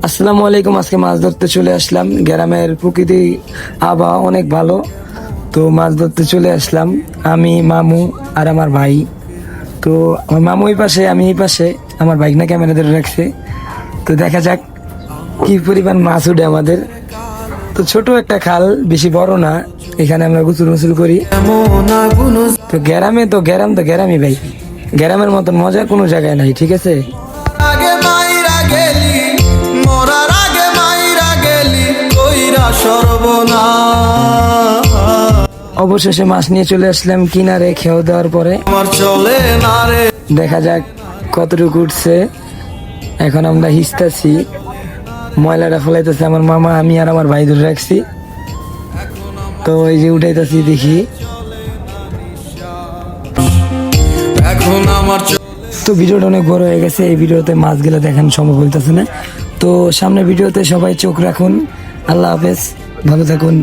আসসালামু আলাইকুম। আজকে মাছ ধরতে চলে আসলাম। গ্রামের প্রকৃতি আবহাওয়া অনেক ভালো, তো মাছ ধরতে চলে আসলাম আমি, মামু আর আমার ভাই। তো আমার মামু এই পাশে, আমি এই পাশে, আমার বাইক না ক্যামেরা ধরে রাখছে। তো দেখা যাক কি পরিমাণ মাছ উঠে আমাদের। তো ছোট একটা খাল, বেশি বড় না, এখানে আমরা গোসল মোসল করি। তো গ্রামে তো গ্রামই ভাই, গ্রামের মতন মজা কোনো জায়গায় নাই, ঠিক আছে। আগে মাইরা গেলি মরার আগে মাইরা গেলি কইরা সর্বনাশ অবশেষে মাছ নিয়ে চলে আসলাম কিনারে। খেয়ে দেওয়ার পরে আমার চলে না রে। দেখা যাক কতটুকু উঠছে। এখন আমরা হিসতাছি, ময়লাটা ফেলাইতেছে আমার মামা, আমি আর আমার ভাই ধরে রাখছি। তো এই যে উঠাইতেছি, দেখি। এখন আমার তো ভিডিওটা অনেক বড় হয়ে গেছে, এই ভিডিওতে মাছগুলো দেখানো সম্ভব হইতেছে না। তো সামনে ভিডিওতে সবাই চোখ রাখুন। আল্লাহ হাফেজ, ভালো থাকুন।